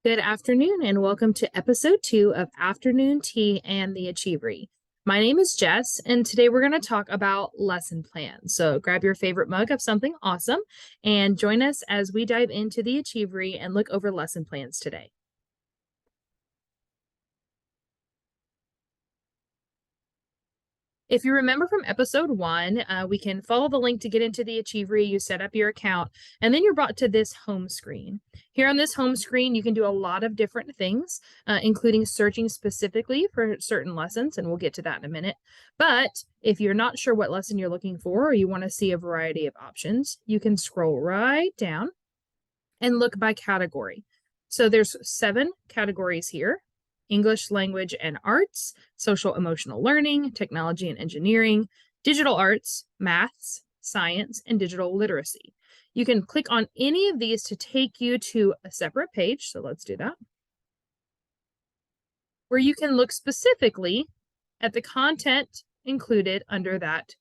Good afternoon and welcome to episode 2 of Afternoon Tea and the Achievery. My name is Jess and today we're going to talk about lesson plans. So grab your favorite mug of something awesome and join us as we dive into the Achievery and look over lesson plans today. If you remember from episode 1, we can follow the link to get into the Achievery. You set up your account, and then you're brought to this home screen. Here on this home screen, you can do a lot of different things, including searching specifically for certain lessons, and we'll get to that in a minute. But if you're not sure what lesson you're looking for, or you want to see a variety of options, you can scroll right down and look by category. So there's 7 categories here: English language and arts, social emotional learning, technology and engineering, digital arts, maths, science, and digital literacy. You can click on any of these to take you to a separate page. So let's do that, where you can look specifically at the content included under that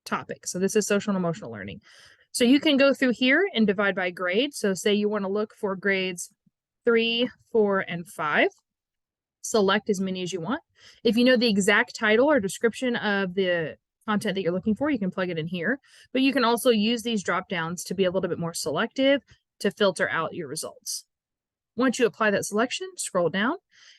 topic. So this is social and emotional learning. So you can go through here and divide by grade. So say you want to look for grades 3, 4, and 5. Select as many as you want. If you know the exact title or description of the content that you're looking for, you can plug it in here. But you can also use these drop downs to be a little bit more selective to filter out your results. Once you apply that selection, scroll down,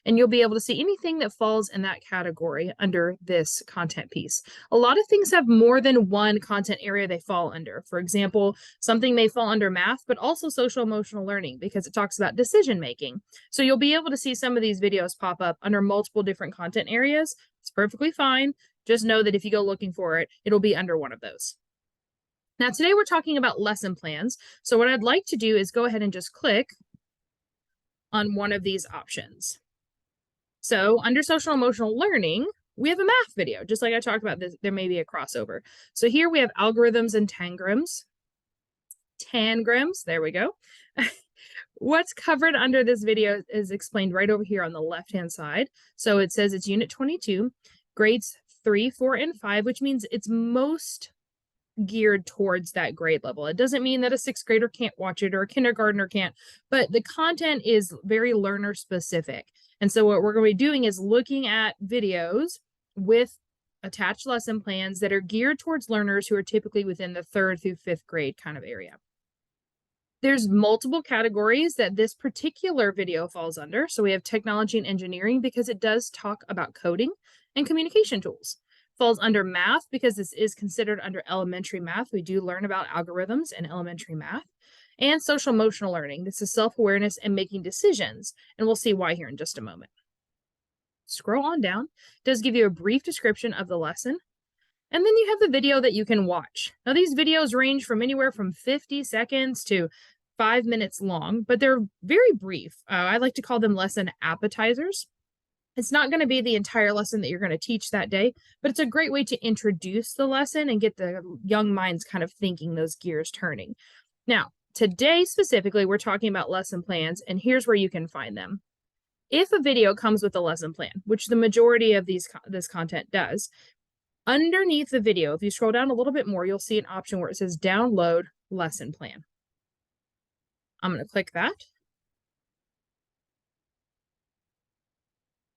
and you'll be able to see anything that falls in that category under this content piece. A lot of things have more than one content area they fall under. For example, something may fall under math, but also social emotional learning because it talks about decision making. So you'll be able to see some of these videos pop up under multiple different content areas. It's perfectly fine. Just know that if you go looking for it, it'll be under one of those. Now, today we're talking about lesson plans. So what I'd like to do is go ahead and just click on one of these options. So under social emotional learning, we have a math video, just like I talked about. There may be a crossover. So here we have algorithms and tangrams. There we go. What's covered under this video is explained right over here on the left-hand side. So it says it's Unit 22, grades 3, 4, and 5, which means it's most geared towards that grade level. It doesn't mean that a 6th grader can't watch it or a kindergartner can't, but the content is very learner specific. And so what we're going to be doing is looking at videos with attached lesson plans that are geared towards learners who are typically within the 3rd through 5th grade kind of area. There's multiple categories that this particular video falls under. So we have technology and engineering because it does talk about coding and communication tools. Falls under math because this is considered under elementary math. We do learn about algorithms in elementary math. And social emotional learning. This is self-awareness and making decisions. And we'll see why here in just a moment. Scroll on down. It does give you a brief description of the lesson. And then you have the video that you can watch. Now, these videos range from anywhere from 50 seconds to 5 minutes long, but they're very brief. I like to call them lesson appetizers. It's not going to be the entire lesson that you're going to teach that day, but it's a great way to introduce the lesson and get the young minds kind of thinking, those gears turning. Now, today specifically, we're talking about lesson plans, and here's where you can find them. If a video comes with a lesson plan, which the majority of this content does, underneath the video, if you scroll down a little bit more, you'll see an option where it says download lesson plan. I'm going to click that.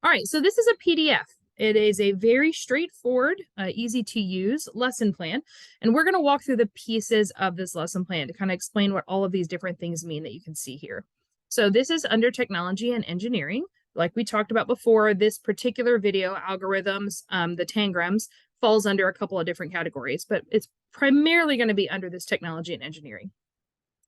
All right, so this is a PDF. It is a very straightforward, easy to use lesson plan. And we're going to walk through the pieces of this lesson plan to kind of explain what all of these different things mean that you can see here. So this is under technology and engineering. Like we talked about before, this particular video, algorithms, the tangrams, falls under a couple of different categories, but it's primarily going to be under this technology and engineering.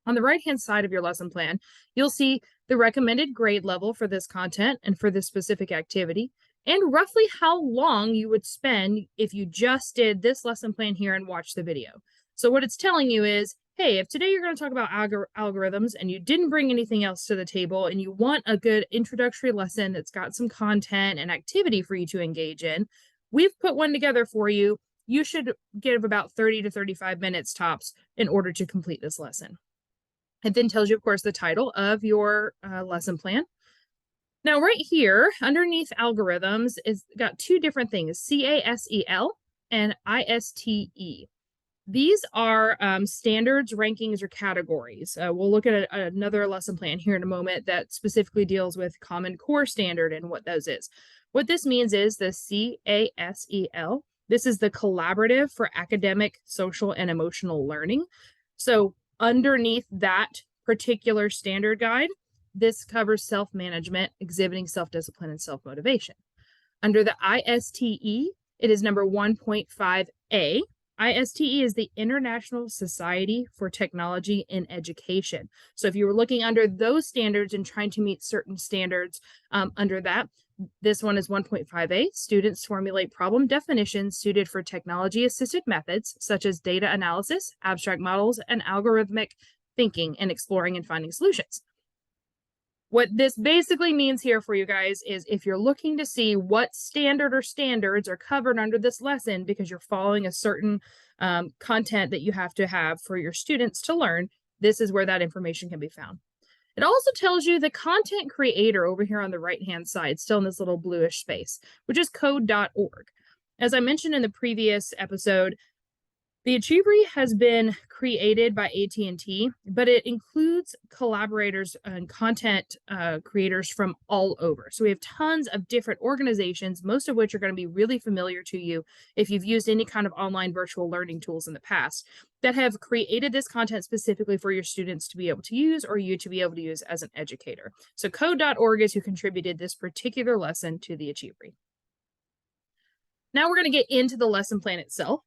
On the right-hand side of your lesson plan, you'll see the recommended grade level for this content and for this specific activity, and roughly how long you would spend if you just did this lesson plan here and watched the video. So what it's telling you is, hey, if today you're going to talk about algorithms and you didn't bring anything else to the table and you want a good introductory lesson that's got some content and activity for you to engage in, we've put one together for you. You should give about 30 to 35 minutes tops in order to complete this lesson. It then tells you, of course, the title of your lesson plan. Now, right here, underneath algorithms, is got 2 different things, CASEL and ISTE. These are standards, rankings, or categories. We'll look at another lesson plan here in a moment that specifically deals with Common Core Standard and what those is. What this means is the CASEL. This is the Collaborative for Academic, Social, and Emotional Learning. So underneath that particular standard guide, this covers self-management, exhibiting self-discipline, and self-motivation. Under the ISTE, it is number 1.5A. ISTE is the International Society for Technology in Education. So if you were looking under those standards and trying to meet certain standards under that, this one is 1.5A. Students formulate problem definitions suited for technology-assisted methods, such as data analysis, abstract models, and algorithmic thinking and exploring and finding solutions. What this basically means here for you guys is if you're looking to see what standard or standards are covered under this lesson because you're following a certain content that you have to have for your students to learn, this is where that information can be found. It also tells you the content creator over here on the right-hand side, still in this little bluish space, which is code.org. As I mentioned in the previous episode, the Achievery has been created by AT&T, but it includes collaborators and content creators from all over. So we have tons of different organizations, most of which are going to be really familiar to you if you've used any kind of online virtual learning tools in the past, that have created this content specifically for your students to be able to use or you to be able to use as an educator. So code.org is who contributed this particular lesson to the Achievery. Now we're going to get into the lesson plan itself.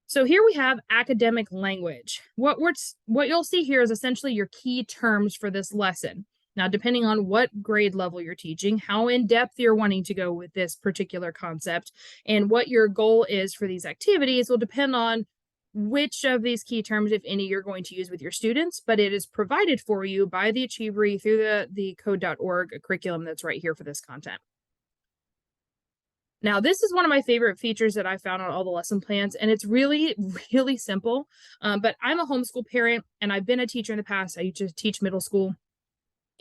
So here we have academic language. What you'll see here is essentially your key terms for this lesson. Now, depending on what grade level you're teaching, how in depth you're wanting to go with this particular concept, and what your goal is for these activities will depend on which of these key terms, if any, you're going to use with your students, but it is provided for you by the Achievery through the code.org curriculum that's right here for this content. Now, this is one of my favorite features that I found on all the lesson plans, and it's really, really simple. But I'm a homeschool parent, and I've been a teacher in the past. I used to teach middle school.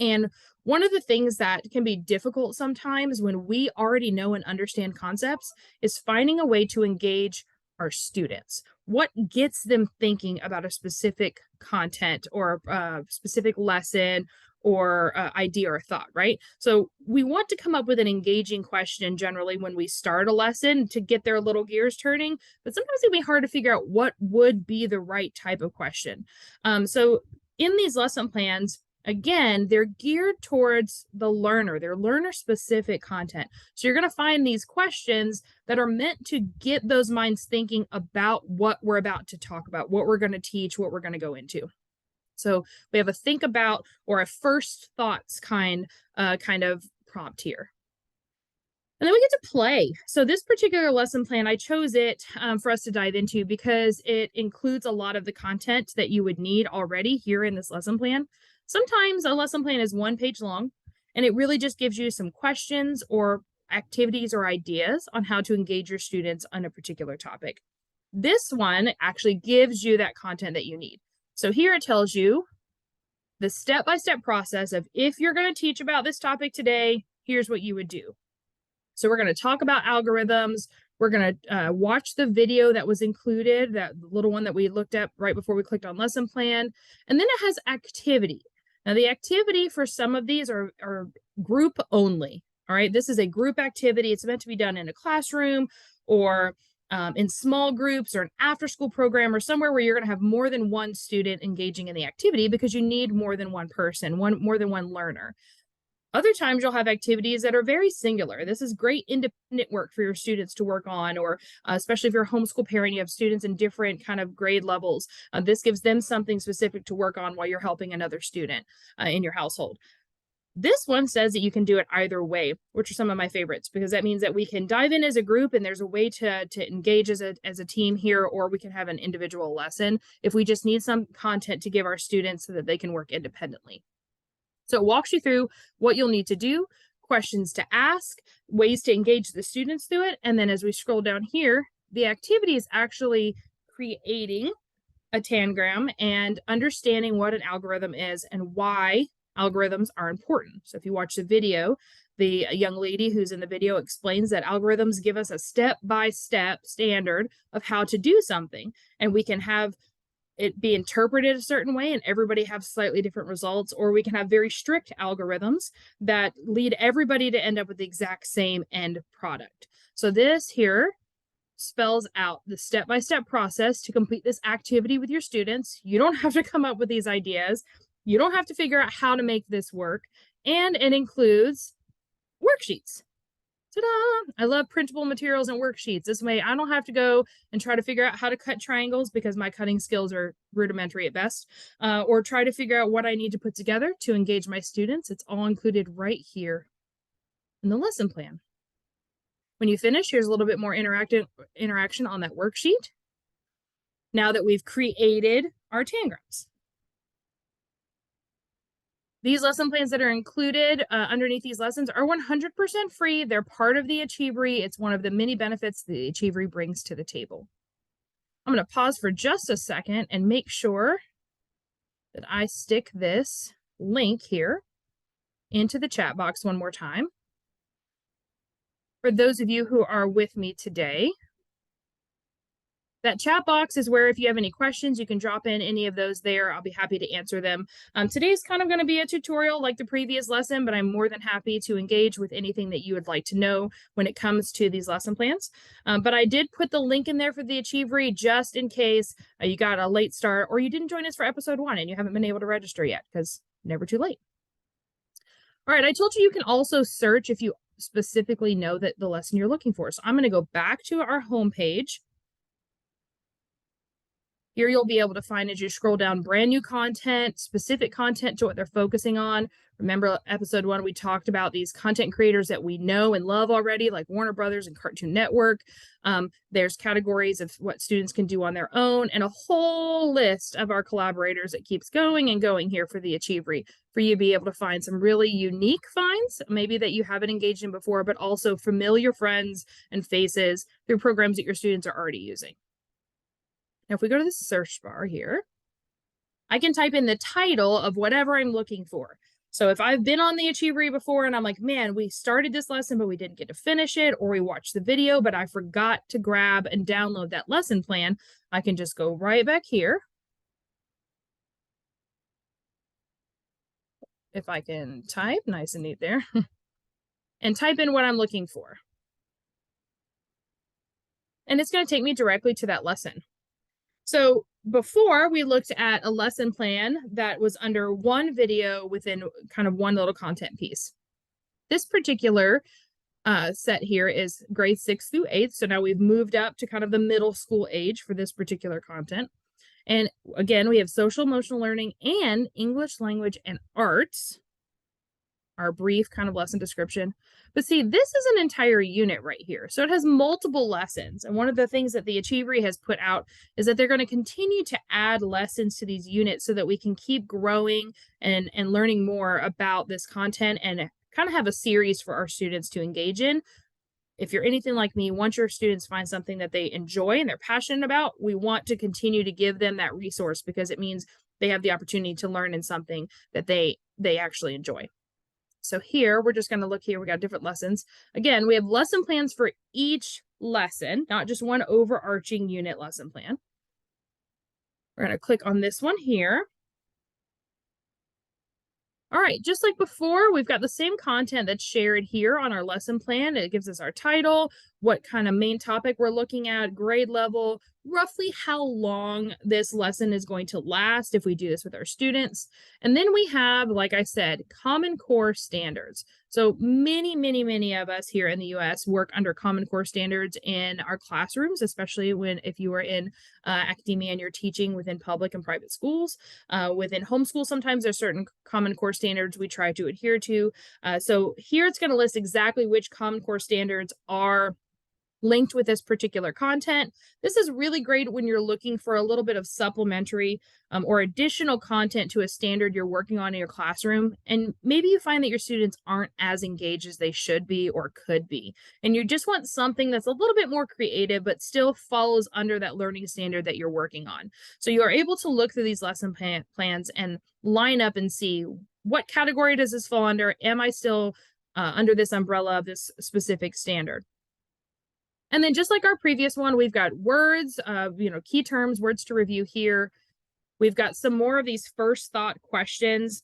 And one of the things that can be difficult sometimes when we already know and understand concepts is finding a way to engage our students. What gets them thinking about a specific content or a specific lesson or idea or thought, right? So we want to come up with an engaging question generally when we start a lesson to get their little gears turning, but sometimes it can be hard to figure out what would be the right type of question. So in these lesson plans, again, they're geared towards the learner, they're learner-specific content. So you're going to find these questions that are meant to get those minds thinking about what we're about to talk about, what we're going to teach, what we're going to go into. So we have a think about or a first thoughts kind of prompt here. And then we get to play. So this particular lesson plan, I chose it for us to dive into because it includes a lot of the content that you would need already here in this lesson plan. Sometimes a lesson plan is 1 page long, and it really just gives you some questions or activities or ideas on how to engage your students on a particular topic. This one actually gives you that content that you need. So here it tells you the step-by-step process of if you're going to teach about this topic today, here's what you would do. So we're going to talk about algorithms. We're going to watch the video that was included, that little one that we looked at right before we clicked on lesson plan. And then it has activity. Now the activity for some of these are group only. All right, this is a group activity. It's meant to be done in a classroom or in small groups or an after-school program or somewhere where you're going to have more than one student engaging in the activity because you need more than one person, more than one learner. Other times you'll have activities that are very singular. This is great independent work for your students to work on, or especially if you're a homeschool parent, you have students in different kind of grade levels. This gives them something specific to work on while you're helping another student in your household. This one says that you can do it either way, which are some of my favorites, because that means that we can dive in as a group and there's a way to engage as a team here, or we can have an individual lesson if we just need some content to give our students so that they can work independently. So it walks you through what you'll need to do, questions to ask, ways to engage the students through it. And then as we scroll down here, the activity is actually creating a tangram and understanding what an algorithm is and why algorithms are important. So if you watch the video, the young lady who's in the video explains that algorithms give us a step-by-step standard of how to do something, and we can have it be interpreted a certain way and everybody have slightly different results, or we can have very strict algorithms that lead everybody to end up with the exact same end product. So this here spells out the step-by-step process to complete this activity with your students. You don't have to come up with these ideas. You don't have to figure out how to make this work. And it includes worksheets. Ta-da! I love printable materials and worksheets. This way I don't have to go and try to figure out how to cut triangles because my cutting skills are rudimentary at best, or try to figure out what I need to put together to engage my students. It's all included right here in the lesson plan. When you finish, here's a little bit more interaction on that worksheet. Now that we've created our tangrams. These lesson plans that are included underneath these lessons are 100% free. They're part of the Achievery. It's one of the many benefits the Achievery brings to the table. I'm going to pause for just a second and make sure that I stick this link here into the chat box one more time. For those of you who are with me today, that chat box is where if you have any questions, you can drop in any of those there. I'll be happy to answer them. Today's kind of going to be a tutorial like the previous lesson, but I'm more than happy to engage with anything that you would like to know when it comes to these lesson plans. But I did put the link in there for the Achievery just in case you got a late start or you didn't join us for episode 1 and you haven't been able to register yet, because never too late. All right, I told you can also search if you specifically know that the lesson you're looking for. So I'm going to go back to our homepage. Here you'll be able to find, as you scroll down, brand new content, specific content to what they're focusing on. Remember episode 1, we talked about these content creators that we know and love already, like Warner Brothers and Cartoon Network. There's categories of what students can do on their own and a whole list of our collaborators that keeps going and going here for the Achievery, for you to be able to find some really unique finds, maybe that you haven't engaged in before, but also familiar friends and faces through programs that your students are already using. Now, if we go to the search bar here, I can type in the title of whatever I'm looking for. So if I've been on the Achievery before and I'm like, man, we started this lesson, but we didn't get to finish it, or we watched the video, but I forgot to grab and download that lesson plan, I can just go right back here. If I can type, nice and neat there, and type in what I'm looking for. And it's going to take me directly to that lesson. So before, we looked at a lesson plan that was under one video within kind of one little content piece. This particular set here is grades 6 through 8. So now we've moved up to kind of the middle school age for this particular content. And again, we have social emotional learning and English language and arts, our brief kind of lesson description. But see, this is an entire unit right here. So it has multiple lessons. And one of the things that the Achievery has put out is that they're going to continue to add lessons to these units so that we can keep growing and learning more about this content and kind of have a series for our students to engage in. If you're anything like me, once your students find something that they enjoy and they're passionate about, we want to continue to give them that resource because it means they have the opportunity to learn in something that they actually enjoy. So here, we're just going to look here. We got different lessons. Again, we have lesson plans for each lesson, not just one overarching unit lesson plan. We're going to click on this one here. All right, just like before, we've got the same content that's shared here on our lesson plan. It gives us our title, what kind of main topic we're looking at, grade level, roughly how long this lesson is going to last if we do this with our students. And then we have, like I said, Common Core standards. So many of us here in the US work under Common Core standards in our classrooms, especially if you are in academia and you're teaching within public and private schools. Within homeschool, sometimes there's certain Common Core standards we try to adhere to. So here it's going to list exactly which Common Core standards are linked with this particular content. This is really great when you're looking for a little bit of supplementary or additional content to a standard you're working on in your classroom. And maybe you find that your students aren't as engaged as they should be or could be. And you just want something that's a little bit more creative, but still follows under that learning standard that you're working on. So you are able to look through these lesson plans and line up and see what category does this fall under? Am I still under this umbrella of this specific standard. And then just like our previous one, we've got words, key terms, words to review here. We've got some more of these first thought questions.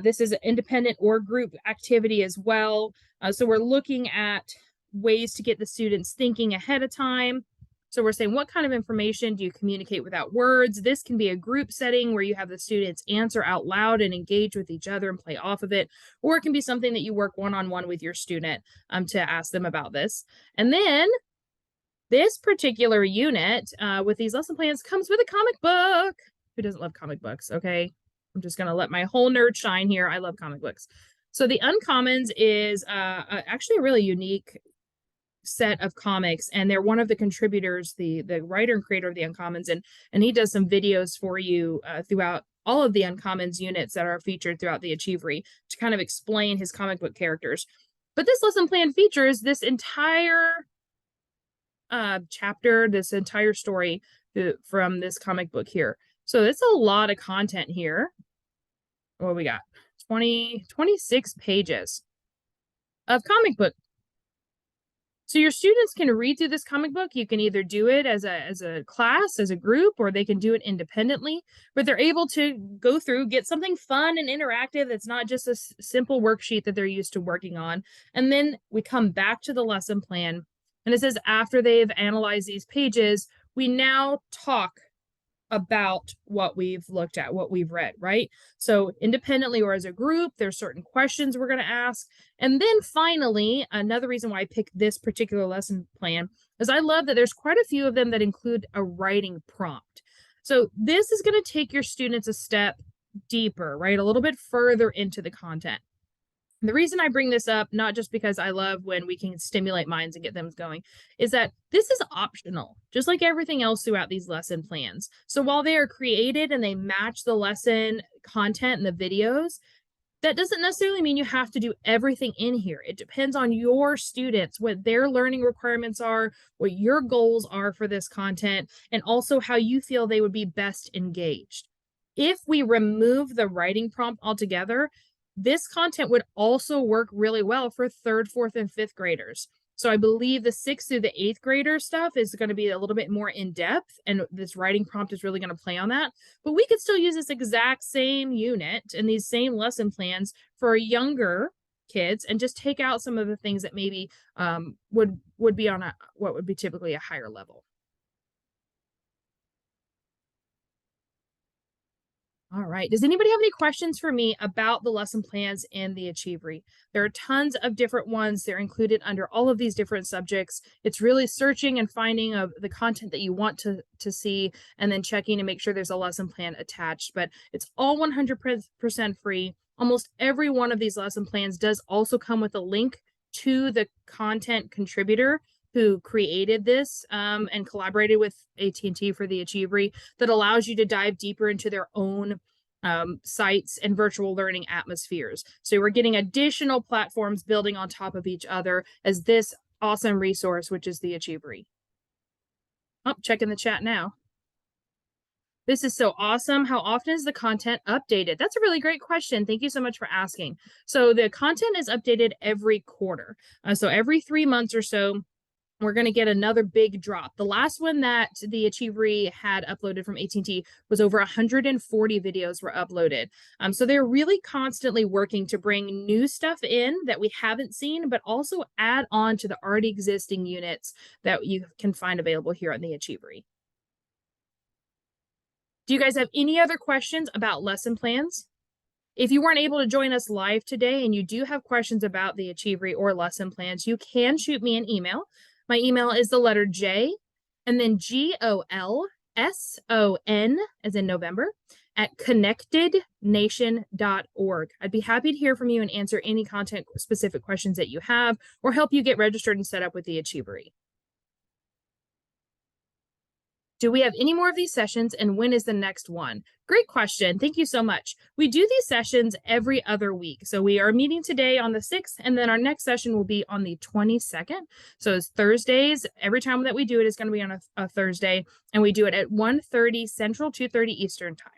This is an independent or group activity as well. So we're looking at ways to get the students thinking ahead of time. So we're saying, what kind of information do you communicate without words? This can be a group setting where you have the students answer out loud and engage with each other and play off of it. Or it can be something that you work one-on-one with your student to ask them about this. And then this particular unit with these lesson plans comes with a comic book. Who doesn't love comic books? Okay, I'm just gonna let my whole nerd shine here. I love comic books. So the Uncommons is actually a really unique set of comics, and they're one of the contributors, the writer and creator of the Uncommons, and he does some videos for you throughout all of the Uncommons units that are featured throughout the Achievery to kind of explain his comic book characters. But this lesson plan features this entire chapter, this entire story from this comic book here. So it's a lot of content here. What we got? 26 pages of comic book. So your students can read through this comic book. You can either do it as a class, as a group, or they can do it independently, but they're able to go through, get something fun and interactive that's not just a simple worksheet that they're used to working on. And then we come back to the lesson plan, and it says after they've analyzed these pages, we now talk about what we've looked at, what we've read, right? So independently or as a group, there's certain questions we're going to ask. And then finally, another reason why I picked this particular lesson plan is I love that there's quite a few of them that include a writing prompt. So this is going to take your students a step deeper, right? A little bit further into the content. The reason I bring this up, not just because I love when we can stimulate minds and get them going, is that this is optional, just like everything else throughout these lesson plans. So while they are created and they match the lesson content and the videos, that doesn't necessarily mean you have to do everything in here. It depends on your students, what their learning requirements are, what your goals are for this content, and also how you feel they would be best engaged. If we remove the writing prompt altogether, this content would also work really well for 3rd, 4th, and 5th graders. So I believe the 6th through the 8th grader stuff is going to be a little bit more in depth, and this writing prompt is really going to play on that. But we could still use this exact same unit and these same lesson plans for younger kids and just take out some of the things that maybe would be on what would be typically a higher level. All right. Does anybody have any questions for me about the lesson plans in the Achievery? There are tons of different ones. They're included under all of these different subjects. It's really searching and finding of the content that you want to see, and then checking to make sure there's a lesson plan attached. But it's all 100% free. Almost every one of these lesson plans does also come with a link to the content contributor who created this and collaborated with AT&T for the Achievery, that allows you to dive deeper into their own sites and virtual learning atmospheres. So we're getting additional platforms building on top of each other as this awesome resource, which is the Achievery. Oh, checking the chat now. This is so awesome. How often is the content updated? That's a really great question. Thank you so much for asking. So the content is updated every quarter. So every 3 months or so, we're going to get another big drop. The last one that the Achievery had uploaded from AT&T was over 140 videos were uploaded. So they're really constantly working to bring new stuff in that we haven't seen, but also add on to the already existing units that you can find available here on the Achievery. Do you guys have any other questions about lesson plans? If you weren't able to join us live today and you do have questions about the Achievery or lesson plans, you can shoot me an email. My email is the letter J and then GOLSON as in November at connectednation.org. I'd be happy to hear from you and answer any content specific questions that you have or help you get registered and set up with the Achievery. Do we have any more of these sessions, and when is the next one? Great question. Thank you so much. We do these sessions every other week. So we are meeting today on the 6th, and then our next session will be on the 22nd. So it's Thursdays. Every time that we do it is going to be on a Thursday, and we do it at 1:30 Central, 2:30 Eastern time.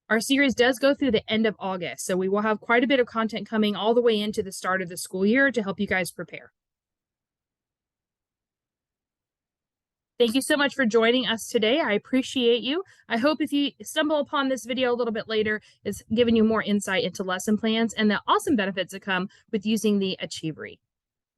Our series does go through the end of August, so we will have quite a bit of content coming all the way into the start of the school year to help you guys prepare. Thank you so much for joining us today. I appreciate you. I hope if you stumble upon this video a little bit later, it's given you more insight into lesson plans and the awesome benefits that come with using the Achievery.